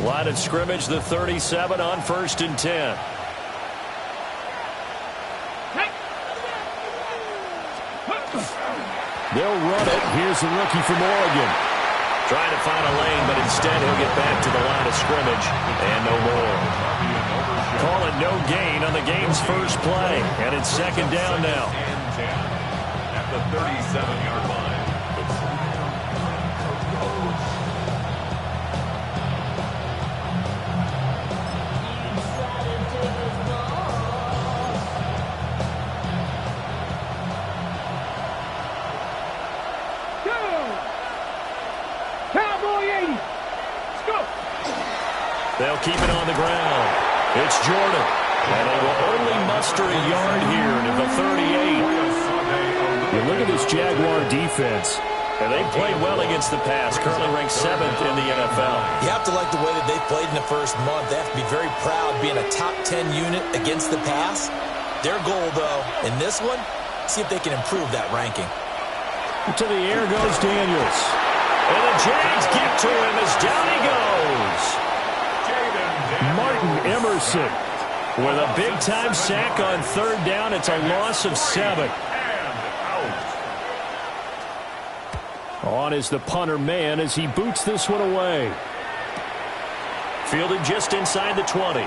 Line of scrimmage, the 37 on 1st and 10. They'll run it. Here's the rookie from Oregon. Trying to find a lane, but instead he'll get back to the line of scrimmage and no more. Call it no gain on the game's first play, and it's 2nd down now. At the 37-yard line. They'll keep it on the ground. It's Jordan. And they will only muster a yard here to the 38. You look at this Jaguar defense. And they played well against the pass. Currently ranked 7th in the NFL. You have to like the way that they played in the first month. They have to be very proud being a top 10 unit against the pass. Their goal, though, in this one, see if they can improve that ranking. To the air goes Daniels. And the Jags get to him as down he goes. Martin Emerson with a big-time sack on 3rd down. It's a loss of 7. On is the punter man as he boots this one away. Fielded just inside the 20. Call it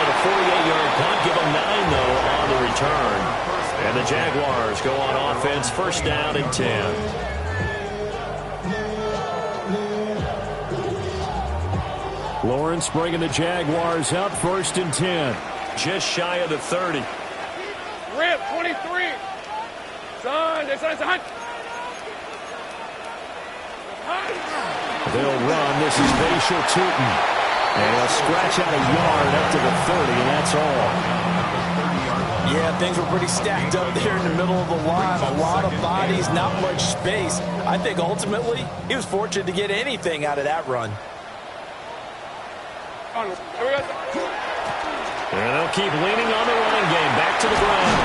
a 48-yard punt. Give them 9, though, on the return. And the Jaguars go on offense, 1st down and 10. Lawrence bringing the Jaguars out, 1st and 10. Just shy of the 30. Rip, 23. Son. They'll run. This is Bashal Tutin. And he'll scratch out a yard up to the 30, and that's all. Yeah, things were pretty stacked up there in the middle of the line. A lot of bodies, not much space. I think ultimately he was fortunate to get anything out of that run. And they'll keep leaning on the running game. Back to the ground.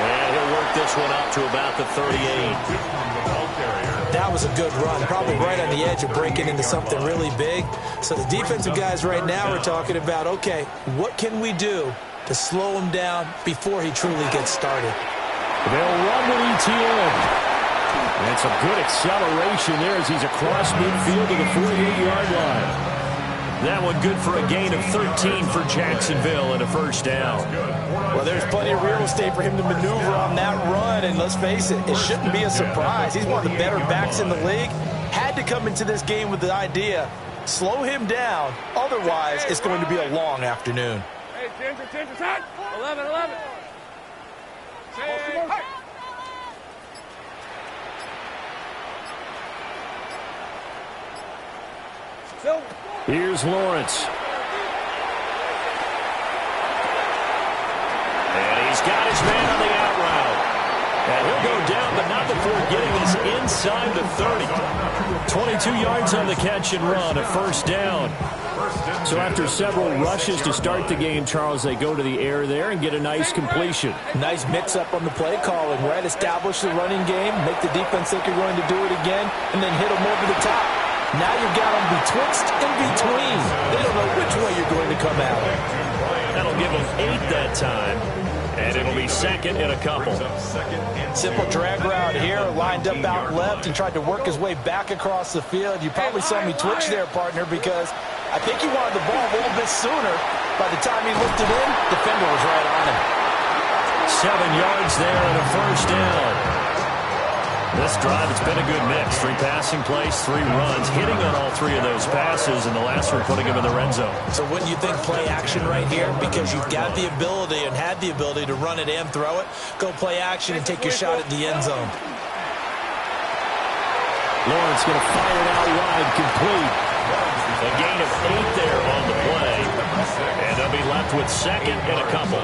And he'll work this one out to about the 38. That was a good run. Probably right on the edge of breaking into something really big. So the defensive guys right now are talking about, okay, what can we do to slow him down before he truly gets started? They'll run with ETN. And some good acceleration there as he's across midfield to the 48-yard line. That one good for a gain of 13 for Jacksonville and a 1st down. Well, there's plenty of real estate for him to maneuver on that run, and let's face it, it shouldn't be a surprise. He's one of the better backs in the league. Had to come into this game with the idea, slow him down, otherwise it's going to be a long afternoon. Hey, 10, 11. Here's Lawrence. And he's got his man on the out route. And he'll go down, but not before getting this inside the 30. 22 yards on the catch and run, a 1st down. So after several rushes to start the game, Charles, they go to the air there and get a nice completion. Nice mix-up on the play calling, right? Establish the running game, make the defense think you're going to do it again, and then hit them over the top. Now you've got them betwixt and between. They don't know which way you're going to come out. That'll give them 8 that time. And it'll be 2nd and a couple. Simple drag route here, lined up out left and tried to work his way back across the field. You probably saw me twitch there, partner, because I think he wanted the ball a little bit sooner. By the time he looked it in, the defender was right on him. 7 yards there and a 1st down. This drive, it's been a good mix. 3 passing plays, 3 runs, hitting on all 3 of those passes, and the last one putting him in the red zone. So wouldn't you think play action right here? Because you've got the ability and had the ability to run it and throw it. Go play action and take your shot at the end zone. Lawrence going to fire it out wide, complete. A gain of 8 there on the play. And they'll be left with 2nd and a couple.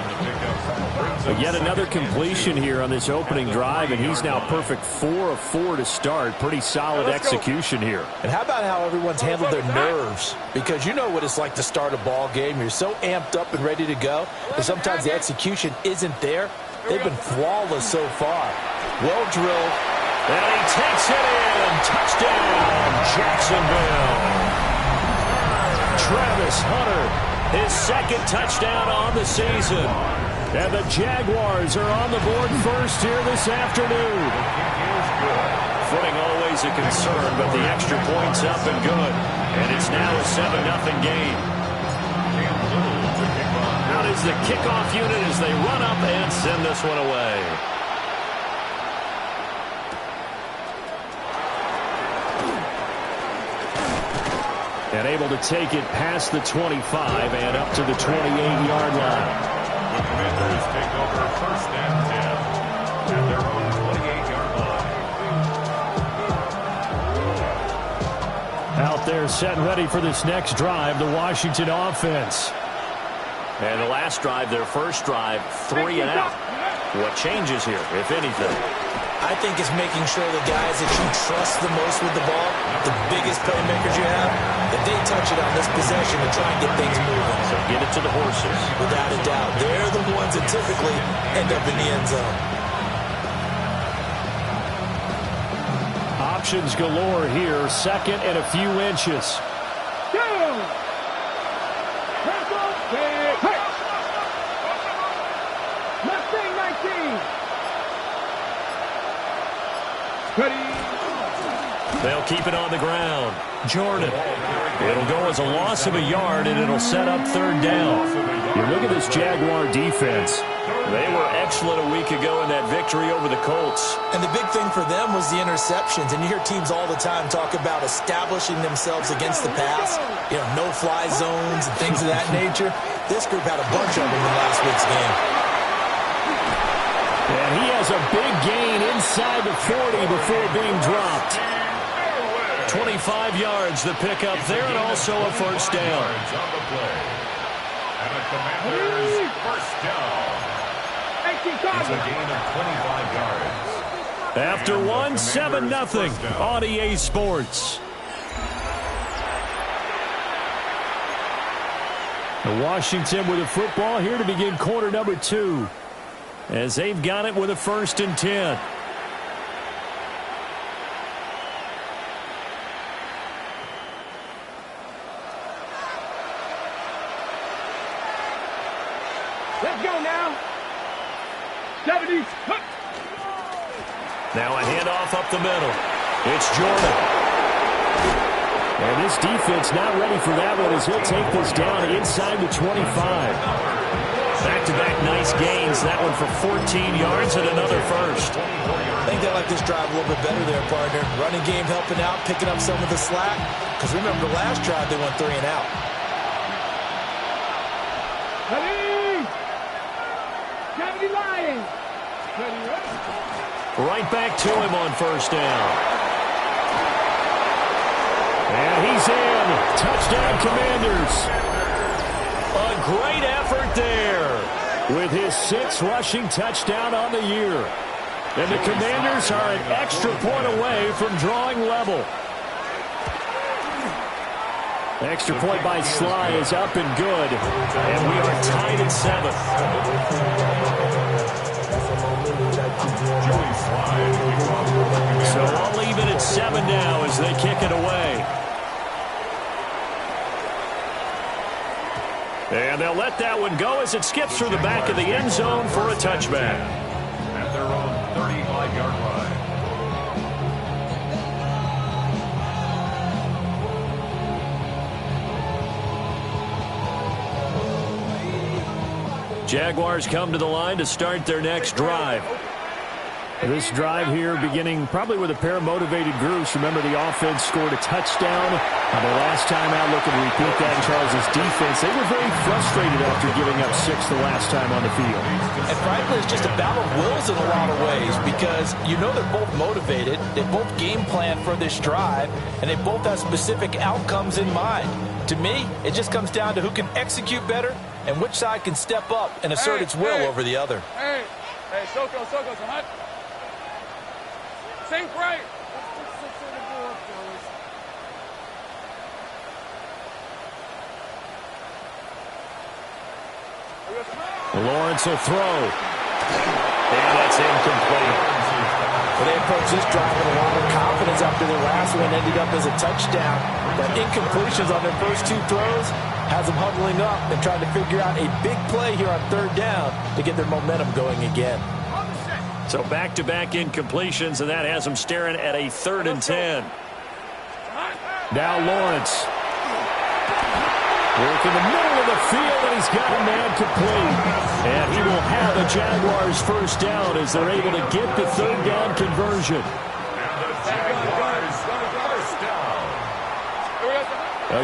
But yet another completion here on this opening drive, and he's now perfect 4 of 4 to start. Pretty solid execution here. And how about how everyone's handled their nerves? Because you know what it's like to start a ball game. You're so amped up and ready to go, and sometimes the execution isn't there. They've been flawless so far. Well drilled. And he takes it in. Touchdown, Jacksonville. DeMarcus Hunter, his second touchdown on the season. And the Jaguars are on the board first here this afternoon. Footing always a concern, but the extra point's up and good. And it's now a 7-0 game. Out is the kickoff unit as they run up and send this one away. And able to take it past the 25 and up to the 28-yard line. The Commanders take over first and 10 at their own 28-yard line. Out there set and ready for this next drive, the Washington offense. And the last drive, their first drive, 3 and out. What changes here, if anything? I think it's making sure the guys that you trust the most with the ball, the biggest playmakers you have, that they touch it on this possession to try and get things moving. So get it to the horses. Without a doubt. They're the ones that typically end up in the end zone. Options galore here. Second and a few inches. They'll keep it on the ground. Jordan. It'll go as a loss of a yard, and it'll set up third down. You look at this Jaguar defense. They were excellent a week ago in that victory over the Colts. And the big thing for them was the interceptions. And you hear teams all the time talk about establishing themselves against the pass. You know, no-fly zones and things of that nature. This group had a bunch of them in last week's game. And he has a big gain inside the 40 before being dropped. 25 yards the pickup there, and also a first down. And the Commanders first down. It's a gain of 25 yards. After one, 7-0 on EA Sports. Washington with a football here to begin quarter number 2. As they've got it with a 1st and 10. Let's go now. 70s. Now a handoff up the middle. It's Jordan. And this defense not ready for that one as he'll take this down inside the 25. Back-to-back nice gains. That one for 14 yards and another first. I think they like this drive a little bit better there, partner. Running game helping out, picking up some of the slack. Because remember, the last drive they went 3 and out. Right back to him on first down. And he's in. Touchdown, Commanders. A great effort there with his 6th rushing touchdown on the year. And the Commanders are an extra point away from drawing level. Extra point by Sly is up and good. And we are tied at 7. So I'll leave it at 7 now as they kick it away. And they'll let that one go as it skips through the back of the end zone for a touchback. At their own 35-yard line. Jaguars come to the line to start their next drive. This drive here beginning probably with a pair of motivated groups. Remember, the offense scored a touchdown. The last time out, looking to repeat that in Charles' defense. They were very frustrated after giving up 6 the last time on the field. And frankly, it's just a battle of wills in a lot of ways because you know they're both motivated. They both game plan for this drive, and they both have specific outcomes in mind. To me, it just comes down to who can execute better and which side can step up and assert its will over the other. Hey, Soko, so hot. Sink right. Lawrence will throw. And that's incomplete. Well, they approached this drive with a lot of confidence after their last one ended up as a touchdown. But incompletions on their first 2 throws, Has them huddling up and trying to figure out a big play here on third down to get their momentum going again. So back-to-back incompletions, and that has them staring at a 3rd and 10. Now Lawrence. Work in the middle of the field, and he's got a man complete. And he will have a Jaguars first down as they're able to get the 3rd down conversion.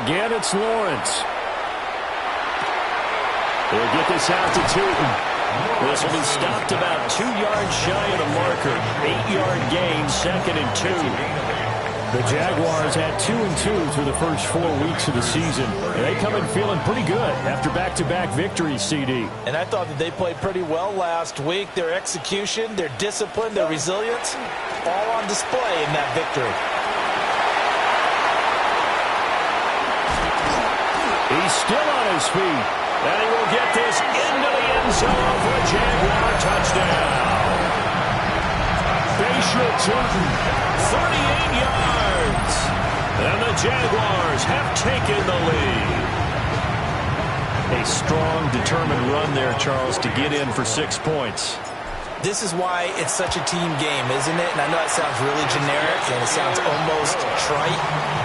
Again, it's Lawrence. They'll get this out to Tootin. This will be stopped about 2 yards shy of the marker. 8-yard gain, 2nd and 2. The Jaguars had 2-2 through the first 4 weeks of the season. And they come in feeling pretty good after back-to-back victories, CD. And I thought that they played pretty well last week. Their execution, their discipline, their resilience, all on display in that victory. He's still on his feet. And he will get this into the end zone for a Jaguar touchdown. Bashaud Tootin, 38 yards. And the Jaguars have taken the lead. A strong, determined run there, Charles, to get in for 6 points. This is why it's such a team game, isn't it? And I know it sounds really generic and it sounds almost trite,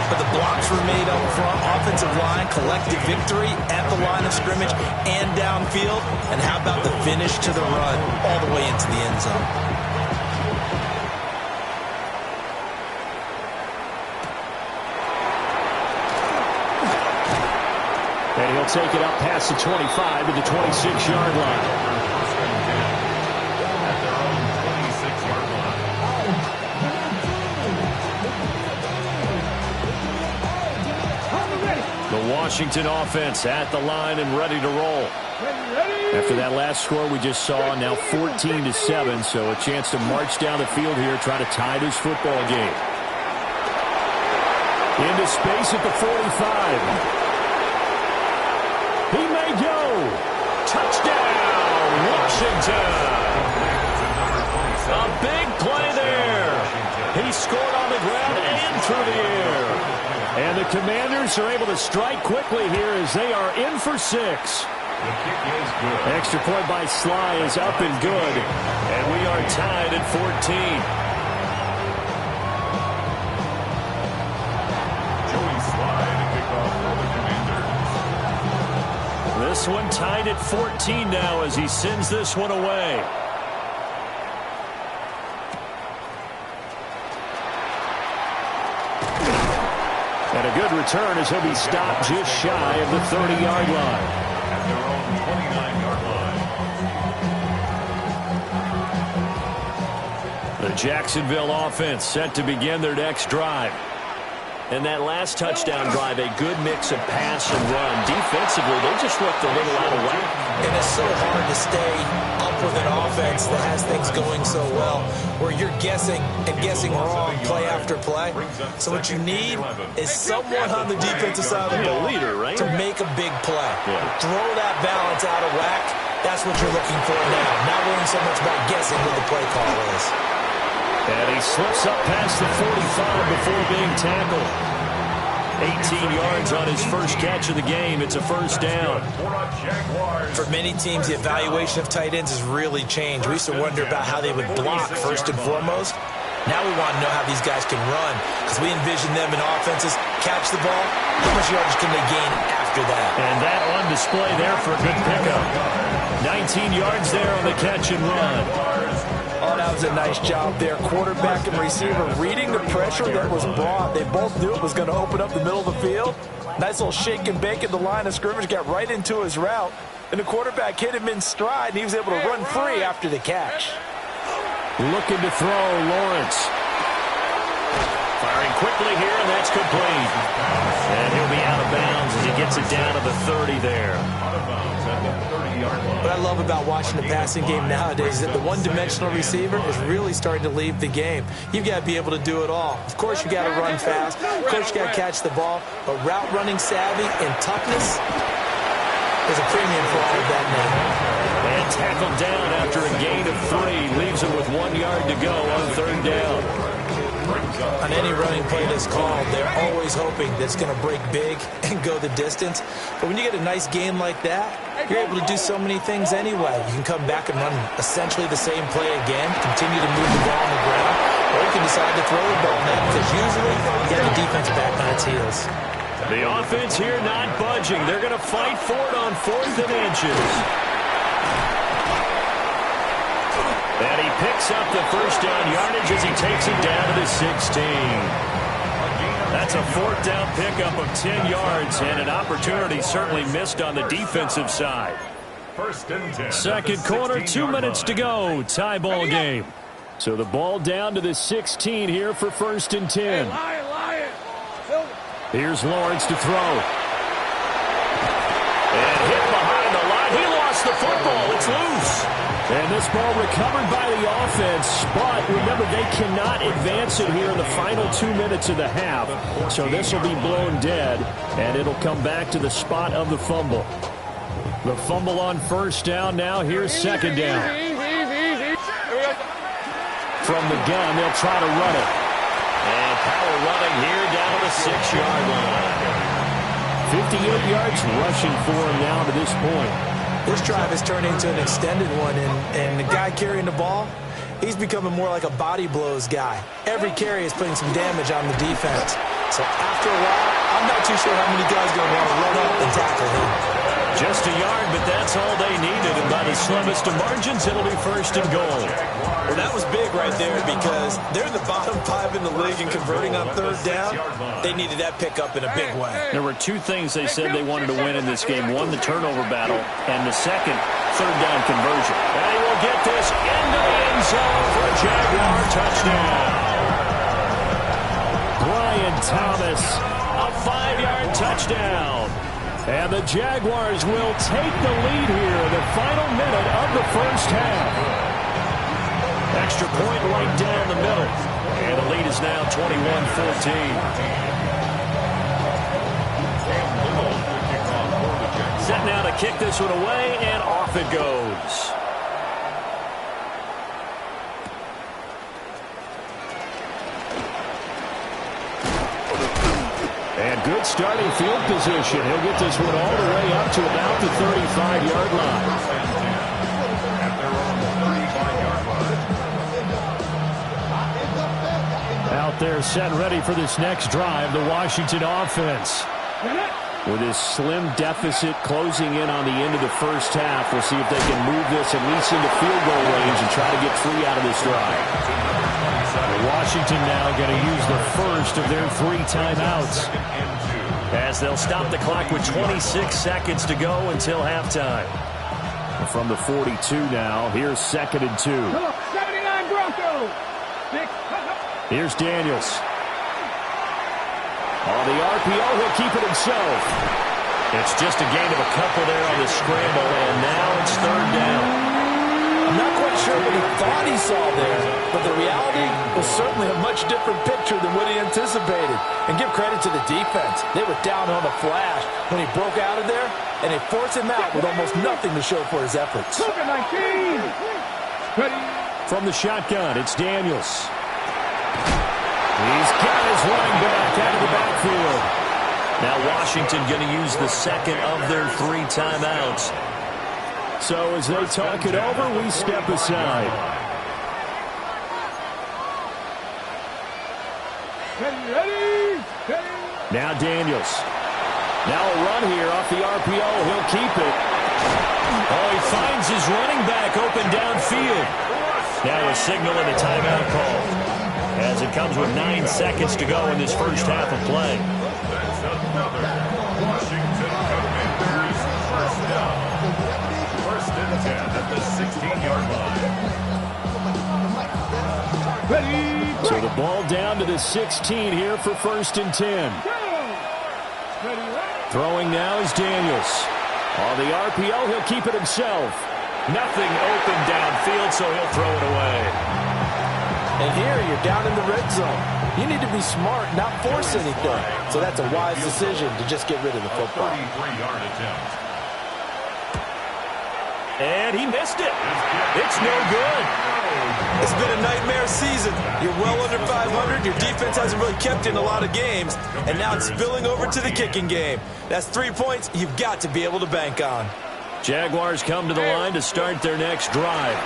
but the blocks were made up front, offensive line, collective victory at the line of scrimmage and downfield. And how about the finish to the run all the way into the end zone? And he'll take it up past the 25 to the 26-yard line. Washington offense at the line and ready to roll. After that last score we just saw, now 14-7, so a chance to march down the field here, try to tie this football game. Into space at the 45. He may go. Touchdown, Washington. A big play there. He scored on the ground and through the air. And the Commanders are able to strike quickly here as they are in for 6. Extra point by Sly is up and good. And we are tied at 14. Joey Sly to kick off for the Commanders. This one tied at 14 now as he sends this one away. And a good return as he'll be stopped just shy of the 30-yard line. At their own 29-yard line. The Jacksonville offense set to begin their next drive. And that last touchdown drive, a good mix of pass and run. Defensively, they just looked a little out of whack. And it's so hard to stay up with an offense that has things going so well, where you're guessing and guessing wrong play after play. So what you need is someone on the defensive side of the ball to make a big play. Throw that balance out of whack. That's what you're looking for now. Not worrying so much about guessing what the play call is. And he slips up past the 45 before being tackled. 18 yards on his first catch of the game. It's a first down. For many teams, the evaluation of tight ends has really changed. We used to wonder about how they would block first and foremost. Now we want to know how these guys can run, because we envision them in offenses catch the ball. How much yardage can they gain after that? And that on display there for a good pickup. 19 yards there on the catch and run. Oh, that was a nice job there. Quarterback and receiver reading the pressure that was brought. They both knew it was going to open up the middle of the field. Nice little shake and bake at the line of scrimmage, got right into his route. And the quarterback hit him in stride, and he was able to run free after the catch. Looking to throw, Lawrence. Firing quickly here, and that's complete. And he'll be out of bounds as he gets it down to the 30 there. Out of bounds at the 30-yard line. What I love about watching the passing game nowadays is that the one-dimensional receiver is really starting to leave the game. You've got to be able to do it all. Of course, you got to run fast. Of course, you got to catch the ball. But route running savvy and toughness is a premium for all of that now. And tackled down after a gain of 3. Leaves him with 1 yard to go on third down. On any running play that's called, they're always hoping that it's going to break big and go the distance. But when you get a nice game like that, you're able to do so many things anyway. You can come back and run essentially the same play again, continue to move the ball on the ground, or you can decide to throw the ball net because usually you get the defense back on its heels. The offense here not budging. They're going to fight for it on 4th and inches. And he picks up the first down yardage as he takes it down to the 16. That's a 4th down pickup of 10 yards and an opportunity certainly missed on the defensive side. First and 10. Second quarter, 2 minutes to go. Tie ball game. So the ball down to the 16 here for 1st and 10. Here's Lawrence to throw. And hit behind the line. He lost the football. It's loose. And this ball recovered by the offense. But remember, they cannot advance it here in the final 2 minutes of the half. So this will be blown dead. And it'll come back to the spot of the fumble. The fumble on 1st down now. Here's 2nd down. From the gun, they'll try to run it. And power running here down to the 6-yard line. 58 yards rushing for him now to this point. This drive has turned into an extended one, and the guy carrying the ball, he's becoming more like a body blows guy. Every carry is putting some damage on the defense. So after a while, I'm not too sure how many guys are going to want to run up and tackle him. Just a yard, but that's all they needed. And by the slimmest of margins, it'll be 1st and goal. Well, that was big right there because they're the bottom 5 in the league in converting on 3rd down. They needed that pickup in a big way. There were 2 things they said they wanted to win in this game. One, the turnover battle, and the second, 3rd down conversion. And he will get this into the end zone for a Jaguar touchdown. Brian Thomas, a 5-yard touchdown. And the Jaguars will take the lead here in the final minute of the 1st half. Extra point right down the middle. And the lead is now 21-14. Set now to kick this one away, and off it goes. And good starting field position. He'll get this one all the way up to about the 35-yard line. Out there set ready for this next drive, the Washington offense. With this slim deficit closing in on the end of the 1st half, we'll see if they can move this at least into field goal range and try to get 3 out of this drive. Washington now going to use the first of their 3 timeouts as they'll stop the clock with 26 seconds to go until halftime. From the 42 now, here's 2nd and 2. 79 Broncos. Here's Daniels. On the RPO, he'll keep it himself. It's just a gain of a couple there on the scramble, and now it's 3rd down. I'm not quite sure what he thought he saw there, but the reality was certainly a much different picture than what he anticipated. And give credit to the defense. They were down on the flash when he broke out of there, and they forced him out with almost nothing to show for his efforts. From the shotgun, it's Daniels. He's got his running back out of the backfield. Now Washington going to use the 2nd of their 3 timeouts. So as they talk it over, we step aside. Now Daniels. Now a run here off the RPO. He'll keep it. Oh, he finds his running back open downfield. Now a signal and a timeout call as it comes with 9 seconds to go in this 1st half of play. That's another Washington Commanders 1st down. 1st and 10 at the 16-yard line. So the ball down to the 16 here for 1st and 10. Throwing now is Daniels. On the RPO, he'll keep it himself. Nothing open downfield, so he'll throw it away. And here you're down in the red zone. You need to be smart, not force anything. So that's a wise decision to just get rid of the football. 33-yard attempt. And he missed it. It's no good. It's been a nightmare season. You're well under 500. Your defense hasn't really kept in a lot of games. And now it's spilling over to the kicking game. That's 3 points you've got to be able to bank on. Jaguars come to the line to start their next drive.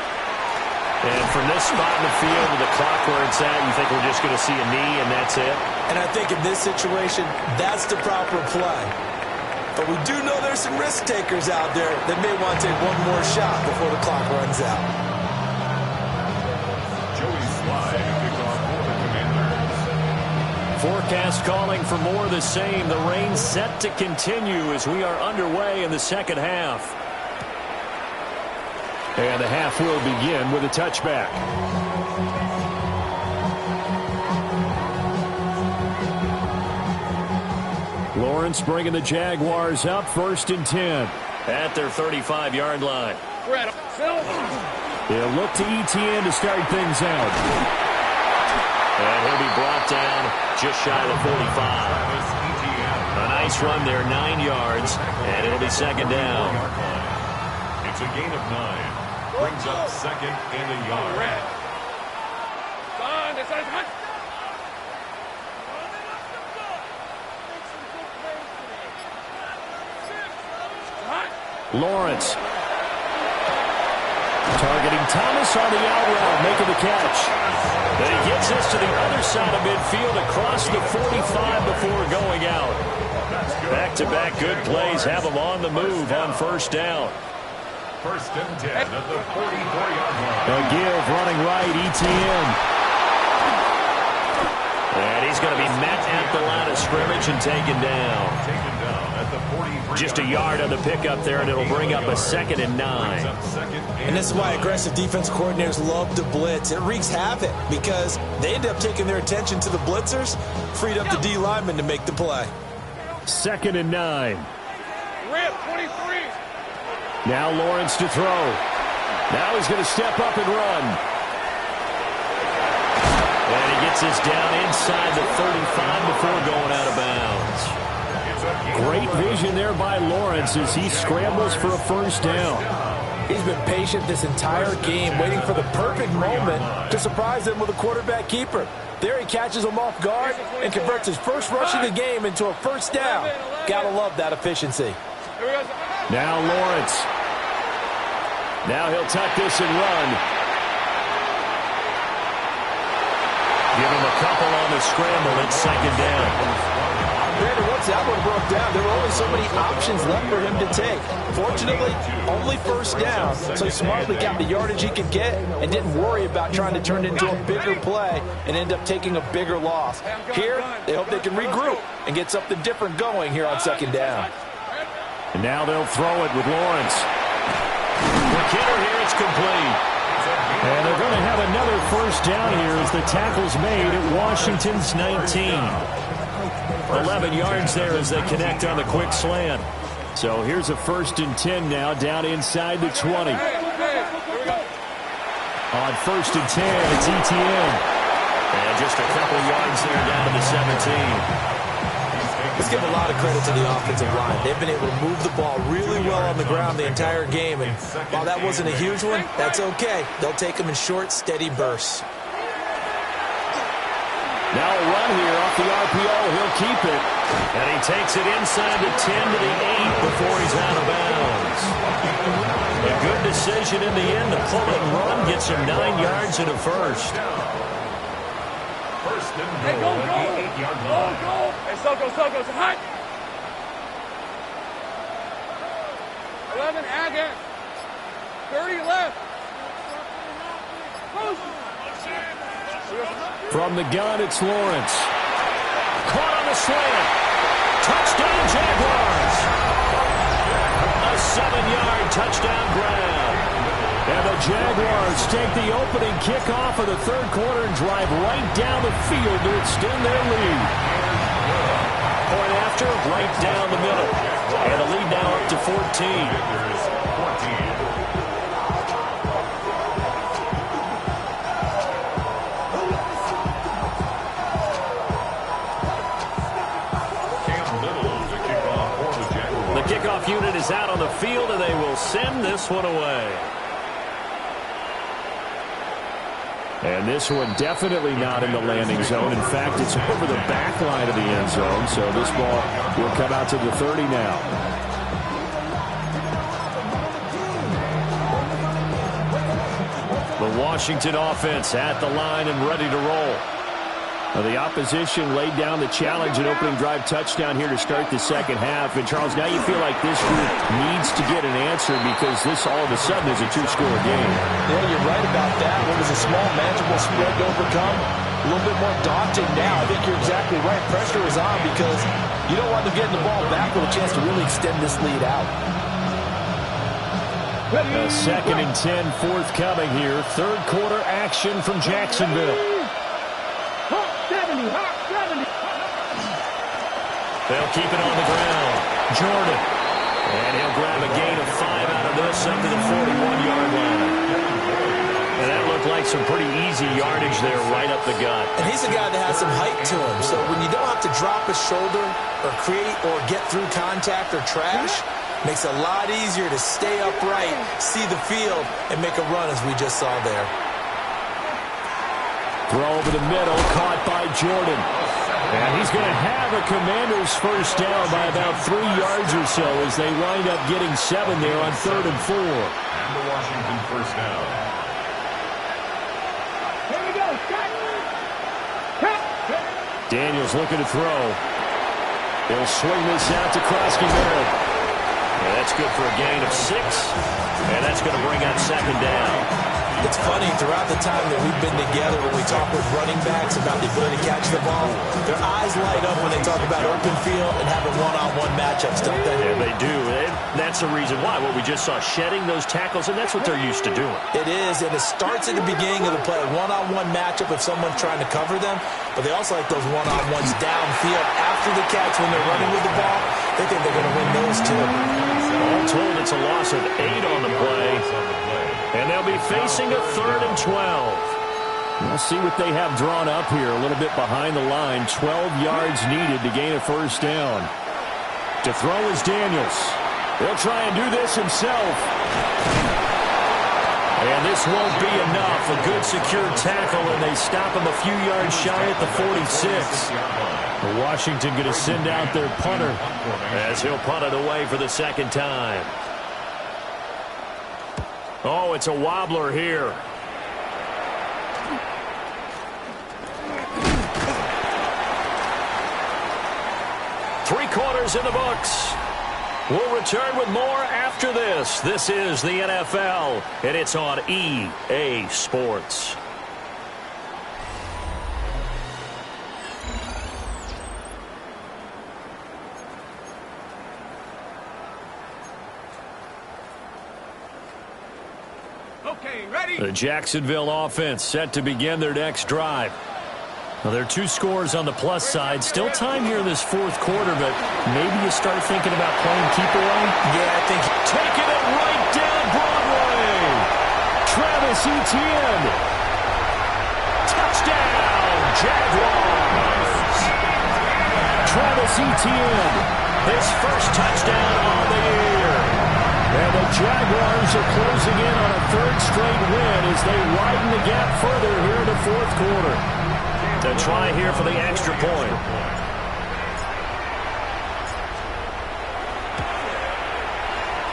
And from this spot in the field with the clock where it's at, you think we're just going to see a knee and that's it? And I think in this situation, that's the proper play. But we do know there's some risk takers out there that may want to take one more shot before the clock runs out. Joey Slye, kickoff for the Commanders. Forecast calling for more of the same. The rain set to continue as we are underway in the second half. And the half will begin with a touchback. Lawrence bringing the Jaguars up, 1st and 10. At their 35-yard line. They'll look to Etienne to start things out. And he'll be brought down just shy of the 45. A nice run there, 9 yards, and it'll be second down. It's a gain of 9. Brings up second and a yard. Lawrence targeting Thomas on the out route, making the catch. Then he gets us to the other side of midfield across the 45 before going out. Back-to-back good plays have him on the move on 1st down. 1st and 10 at the 44-yard line. A give running right, Etienne. And he's going to be met at the line of scrimmage and taken down. Taken down at the 43. Just a yard on the pickup there, and it'll bring up a 2nd and 9. And this is why aggressive defense coordinators love to blitz. It wreaks havoc because they end up taking their attention to the blitzers, freed up the D lineman to make the play. 2nd and 9. Rip, 23. Now Lawrence to throw. Now he's going to step up and run. And he gets us down inside the 35 before going out of bounds. Great vision there by Lawrence as he scrambles for a 1st down. He's been patient this entire game, waiting for the perfect moment to surprise them with a quarterback keeper. There he catches him off guard and converts his first rush of the game into a 1st down. Gotta love that efficiency. Now Lawrence. Now he'll tuck this and run. Give him a couple on the scramble. It's 2nd down. Brandon, once that one broke down, there were only so many options left for him to take. Fortunately, only 1st down, so he smartly got the yardage he could get and didn't worry about trying to turn it into a bigger play and end up taking a bigger loss. Here, they hope they can regroup and get something different going here on 2nd down. And now they'll throw it with Lawrence. For Kidder here, it's complete. And they're going to have another 1st down here as the tackle's made at Washington's 19. 11 yards there as they connect on the quick slant. So here's a 1st and 10 now down inside the 20. On 1st and 10, it's Etienne. And just a couple yards there down to the 17. Let's give a lot of credit to the offensive line. They've been able to move the ball really well on the ground the entire game. And while that wasn't a huge one, that's okay. They'll take them in short, steady bursts. Now a run here off the RPO. He'll keep it. And he takes it inside the 10 to the 8 before he's out of bounds. A good decision in the end. The pull and run gets him 9 yards and a 1st. 1st and Hey, goal go, at the 8-yard line. Go. Hey, Soko, hot. 11, Agate. 30 left. From the gun, it's Lawrence. Caught on the slant. Touchdown, Jaguars. A 7-yard touchdown grab. And the Jaguars take the opening kickoff of the 3rd quarter and drive right down the field to extend their lead. Point after, right down the middle. And the lead now up to 14. kickoff unit is out on the field, and they will send this one away. And this one definitely not in the landing zone. In fact, it's over the back line of the end zone, so this ball will come out to the 30 now. The Washington offense at the line and ready to roll. Well, the opposition laid down the challenge and opening drive touchdown here to start the second half. And, Charles, now you feel like this group needs to get an answer because this all of a sudden is a two-score game. Yeah, you're right about that. What was a small, manageable spread to overcome, a little bit more daunting now. I think you're exactly right. Pressure is on because you don't want them getting the ball back with a chance to really extend this lead out. A 2nd and 10 forthcoming here. Third quarter action from Jacksonville. They'll keep it on the ground. Jordan. And he'll grab a gain of 5 out of this up to the 41-yard line. And that looked like some pretty easy yardage there right up the gut. And he's a guy that has some height to him. So when you don't have to drop a shoulder or create or get through contact or trash, makes it a lot easier to stay upright, see the field, and make a run as we just saw there. Throw over the middle, caught by Jordan. And he's going to have a Commanders first down by about 3 yards or so as they wind up getting 7 there on 3rd and 4. And the Washington first down. Here we go. Cut. Daniels looking to throw. He'll swing this out to Krosky Merritt. Yeah, that's good for a gain of 6. And that's going to bring out 2nd down. It's funny, throughout the time that we've been together, when we talk with running backs about the ability to catch the ball, their eyes light up when they talk about open field and having one-on-one matchups, don't they? Yeah, they do. And that's the reason why. What we just saw, shedding those tackles, and that's what they're used to doing. It is, and it starts at the beginning of the play. One-on-one matchup if someone's trying to cover them, but they also like those one-on-ones downfield after the catch when they're running with the ball. They think they're going to win those, too. All told, it's a loss of 8 on the play. And they'll be facing a 3rd and 12. We'll see what they have drawn up here. A little bit behind the line. 12 yards needed to gain a first down. To throw is Daniels. He'll try and do this himself. And this won't be enough. A good secure tackle, and they stop him a few yards shy at the 46. Washington going to send out their punter as he'll punt it away for the 2nd time. Oh, it's a wobbler here. Three quarters in the books. We'll return with more after this. This is the NFL, and it's on EA Sports. The Jacksonville offense set to begin their next drive. Well, there are 2 scores on the plus side. Still time here in this 4th quarter, but maybe you start thinking about playing keep away. Yeah, I think taking it right down Broadway. Travis Etienne. Touchdown, Jaguars. Travis Etienne, his first touchdown on the year. And the Jaguars are closing in on a 3rd straight win as they widen the gap further here in the 4th quarter. To try here for the extra point.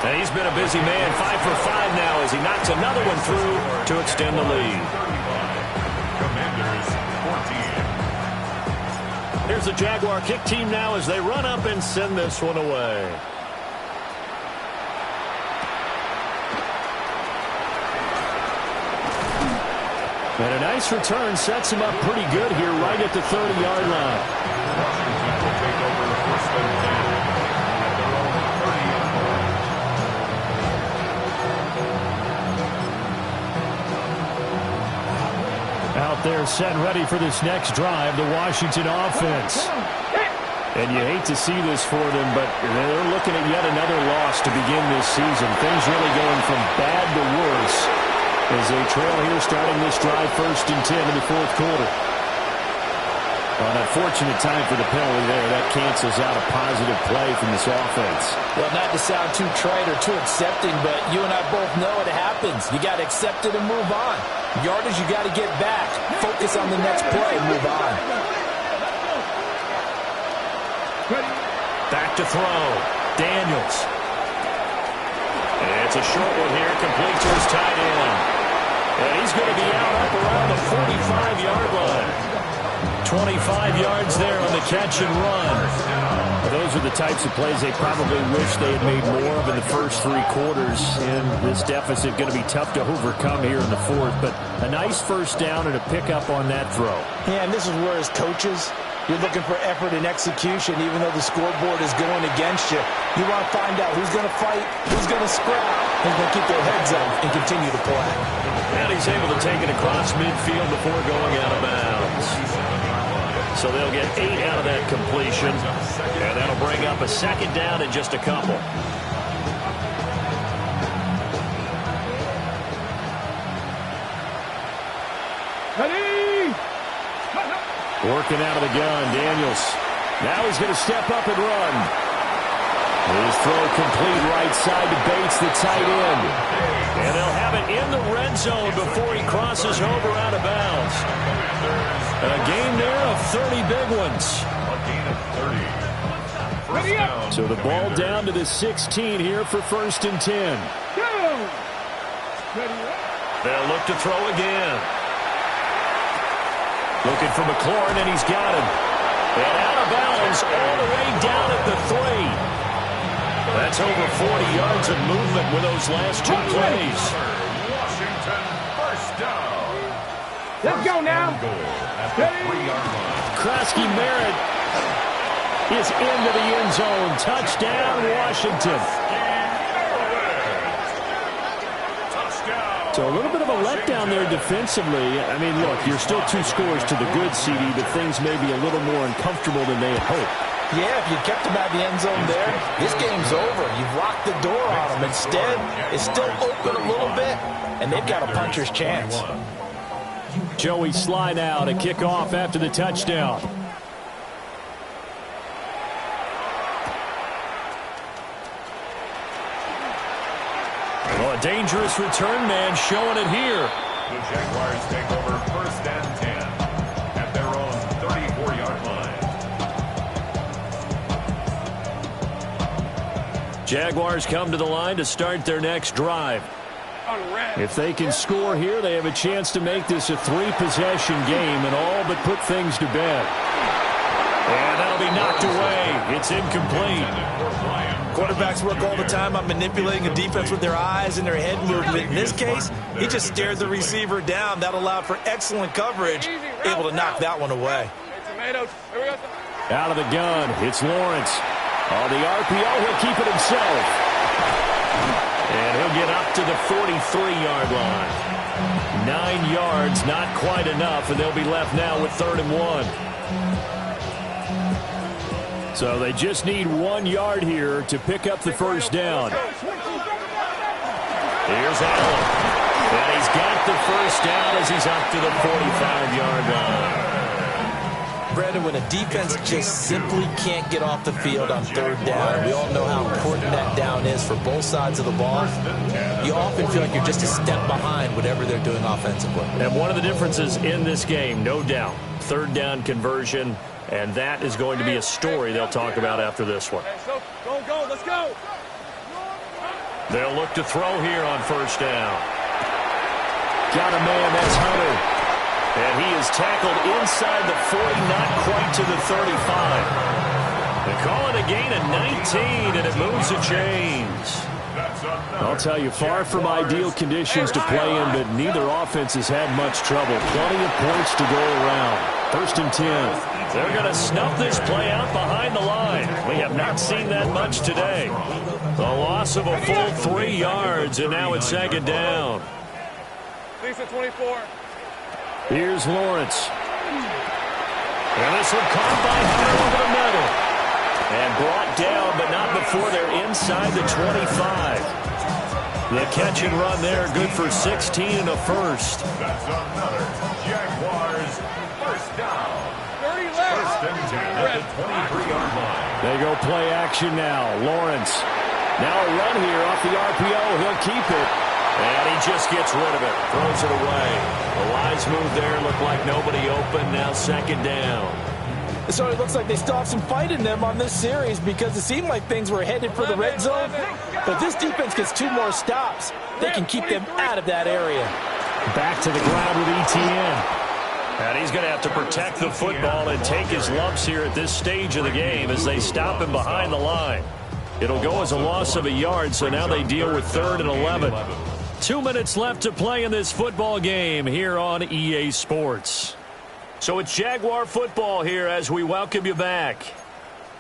And he's been a busy man, 5 for 5 now as he knocks another one through to extend the lead. Commanders 14. Here's the Jaguar kick team now as they run up and send this one away. And a nice return sets him up pretty good here right at the 30-yard line. Washington will take over the 1st and 10 at their own 30. Out there set ready for this next drive, the Washington offense. And you hate to see this for them, but they're looking at yet another loss to begin this season. Things really going from bad to worse as they trail here starting this drive 1st and 10 in the 4th quarter. An unfortunate time for the penalty there. That cancels out a positive play from this offense. Well, not to sound too trite or too accepting, but you and I both know it happens. You got to accept it and move on. Yardage, you got to get back. Focus on the next play and move on. Back to throw. Daniels. It's a short one here. Complete to his tight end. And he's going to be out up around the 45-yard line. 25 yards there on the catch and run. Those are the types of plays they probably wish they had made more of in the first 3 quarters. And this deficit going to be tough to overcome here in the fourth. But a nice first down and a pickup on that throw. Yeah, and this is where as coaches, you're looking for effort and execution, even though the scoreboard is going against you. You want to find out who's going to fight, who's going to scrap, who's going to keep their heads up and continue to play. And he's able to take it across midfield before going out of bounds. So they'll get 8 out of that completion, and that'll bring up a second down in just a couple. Ready? Working out of the gun, Daniels. Now he's going to step up and run. His throw complete right side to Bates, the tight end. And they'll have it in the red zone before he crosses over out of bounds. A gain there of 30 big ones. A gain of 30. First down. So the ball down to the 16 here for 1st and 10. Go! Ready? They'll look to throw again. Looking for McLaurin, and he's got him. And out of bounds all the way down at the 3. That's over 40 yards of movement with those last 2 plays. Washington, first down. Let's go now. At the 3-yard line. Krosky Merritt is into the end zone. Touchdown, Washington. Touchdown. So a little bit of a letdown there defensively. I mean, look, you're still 2 scores to the good, CD, but things may be a little more uncomfortable than they had hoped. Yeah, if you kept him out of the end zone there, this game's over. You've locked the door on him. Instead, it's still open a little bit, and they've got a puncher's chance. Joey Sly now to kick off after the touchdown. Well, a dangerous return man showing it here. The Jaguars take over 1st and 10 at their own 34-yard line. Jaguars come to the line to start their next drive. If they can score here, they have a chance to make this a 3-possession game and all but put things to bed. And that'll be knocked away. It's incomplete. Quarterbacks work all the time on manipulating a defense with their eyes and their head movement. In this case, he just stared the receiver down. That allowed for excellent coverage, able to knock that one away. Out of the gun, it's Lawrence. On the RPO, he'll keep it himself. And he'll get up to the 43-yard line. 9 yards, not quite enough, and they'll be left now with 3rd and 1. So they just need 1 yard here to pick up the first down. Here's Allen. And he's got the first down as he's up to the 45-yard line. Brandon, when a defense just simply can't get off the field on 3rd down, and we all know how important that down is for both sides of the ball, you often feel like you're just a step behind whatever they're doing offensively. And one of the differences in this game, no doubt, 3rd down conversion, and that is going to be a story they'll talk about after this one. Go, let's go. They'll look to throw here on 1st down. Got a man, that's Hunter. And he is tackled inside the 40, not quite to the 35. They call it a gain of 19, and it moves the chains. I'll tell you, far from ideal conditions to play in, but neither offense has had much trouble. Plenty of points to go around. 1st and 10. They're going to snuff this play out behind the line. We have not seen that much today. The loss of a full 3 yards, and now it's 2nd down. Lisa 24. Here's Lawrence. And this one caught by Hunter over the middle. And brought down, but not before they're inside the 25. The catch and run there, good for 16 and a first. That's another Jaguars first down. 30 left. and 10 at the 23-yard line. They go play action now. Lawrence. Now a run here off the RPO. He'll keep it. And he just gets rid of it. Throws it away. The wise move there. Looked like nobody open. Now second down. So it looks like they still have some fight in them on this series because it seemed like things were headed for the red zone. But this defense gets 2 more stops. They can keep them out of that area. Back to the ground with ETN. And he's going to have to protect the football and take his lumps here at this stage of the game as they stop him behind the line. It'll go as a loss of a yard, so now they deal with 3rd and 11. 2 minutes left to play in this football game here on EA Sports. So it's Jaguar football here as we welcome you back.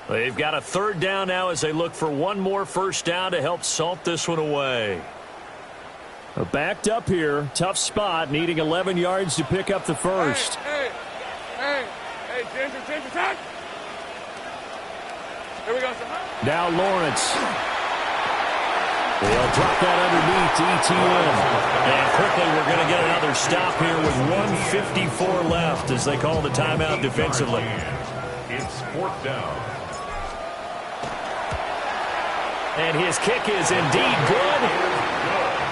They've got a 3rd down now as they look for one more first down to help salt this one away. Backed up here, tough spot, needing 11 yards to pick up the first. Hey, Ginger, time. Here we go, sir. Now Lawrence. They'll drop that underneath to ETN. And quickly we're going to get another stop here with 1:54 left as they call the timeout defensively. It's 4th down. And his kick is indeed good.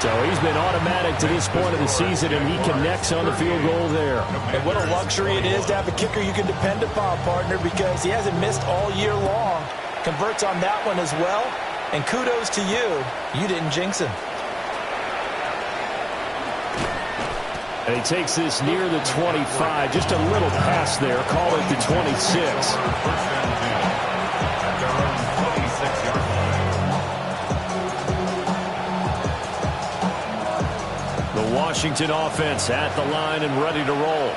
So he's been automatic to this point of the season, and he connects on the field goal there. And what a luxury it is to have a kicker you can depend upon, partner, because he hasn't missed all year long. Converts on that one as well. And kudos to you. You didn't jinx him. And he takes this near the 25. Just a little pass there. Call it the 26. First and 10 at their own 26-yard line. The Washington offense at the line and ready to roll.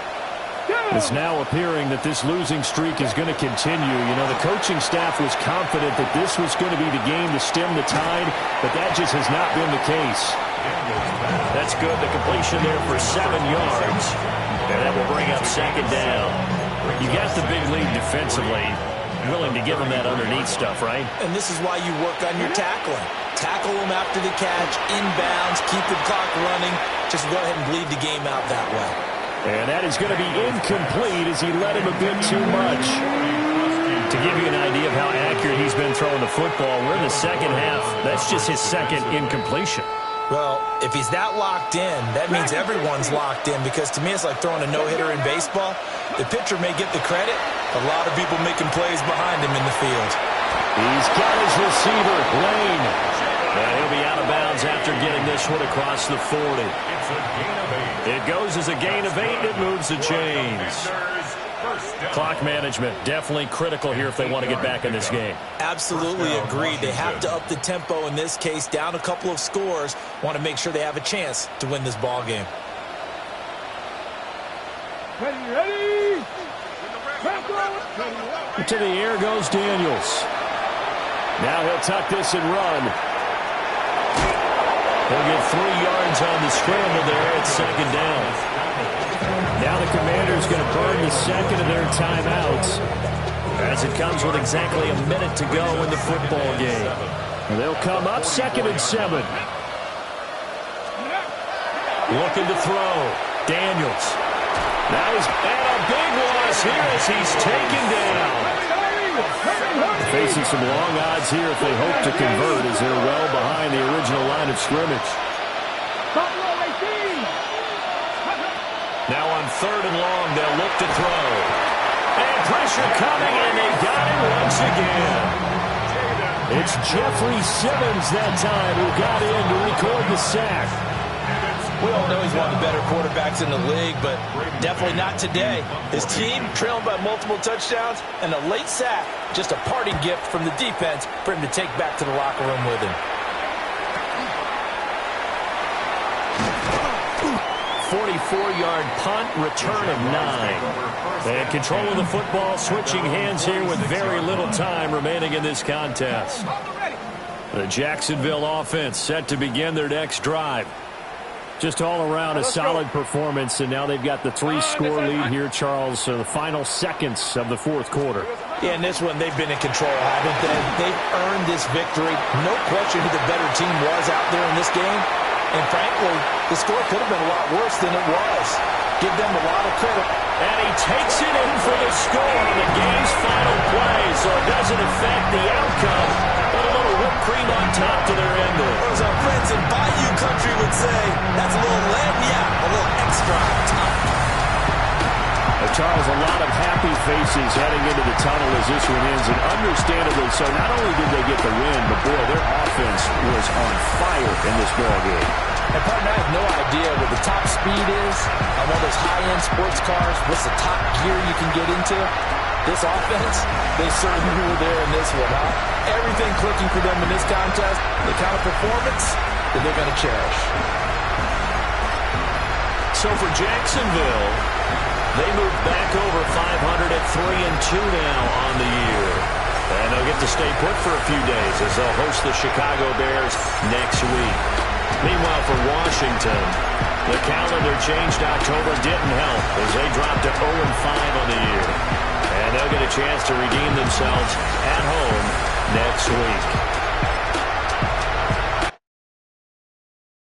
It's now appearing that this losing streak is going to continue. You know, the coaching staff was confident that this was going to be the game to stem the tide, but that just has not been the case. That's good. The completion there for 7 yards. And that will bring up second down. You got the big lead defensively. Willing to give them that underneath stuff, right? And this is why you work on your tackling. Tackle them after the catch, inbounds, keep the clock running. Just go ahead and bleed the game out that way. And that is going to be incomplete as he led him a bit too much. To give you an idea of how accurate he's been throwing the football, we're in the second half. That's just his second incompletion. Well, if he's that locked in, that means everyone's locked in, because to me it's like throwing a no-hitter in baseball. The pitcher may get the credit, a lot of people making plays behind him in the field. He's got his receiver, Lane. And he'll be out of bounds after getting this one across the 40. It's a gain of 8. It goes as a gain of 8, and it moves the chains. Clock management, definitely critical here if they want to get back in this game. Absolutely agreed. They have to up the tempo in this case, down a couple of scores. Want to make sure they have a chance to win this ball game. Ready. To the air goes Daniels. Now he'll tuck this and run. He'll get 3 yards on the scramble there at second down. Now the Commanders going to burn the second of their timeouts as it comes with exactly a minute to go in the football game. And they'll come up 2nd and 7. Looking to throw. Daniels. Now he's at a big loss here as he's taken down. Facing some long odds here if they hope to convert as they're well behind the original line of scrimmage. Now on 3rd and long, they'll look to throw. And pressure coming, and they got it once again. It's Jeffrey Simmons that time who got in to record the sack. We all know he's one of the better quarterbacks in the league, but definitely not today. His team trailing by multiple touchdowns, and a late sack, just a parting gift from the defense for him to take back to the locker room with him. 44-yard punt, return of 9. And control of the football, switching hands here with very little time remaining in this contest. The Jacksonville offense set to begin their next drive. Just all around a solid performance, and now they've got the 3-score lead here, Charles, so the final seconds of the 4th quarter. Yeah, in this one, they've been in control, haven't they? They've earned this victory. No question who the better team was out there in this game. And frankly, the score could have been a lot worse than it was. Give them a lot of credit. And he takes it in for the score on the game's final play, so it doesn't affect the outcome, but a little whipped cream on top to their ending. As our friends in Bayou Country would say, that's a little lagniappe, a little extra on top. Charles, a lot of happy faces heading into the tunnel as this one ends, and understandably so. Not only did they get the win, but boy, their offense was on fire in this ball game. And partner, I have no idea what the top speed is on one of those high-end sports cars. What's the top gear you can get into? This offense, they certainly were there in this one, huh? Everything clicking for them in this contest, the kind of performance that they're going to cherish. So for Jacksonville, they move back over 500 at 3-2 now on the year. And they'll get to stay put for a few days as they'll host the Chicago Bears next week. Meanwhile, for Washington, the calendar changed. October didn't help as they dropped to 0-5 on the year. And they'll get a chance to redeem themselves at home next week.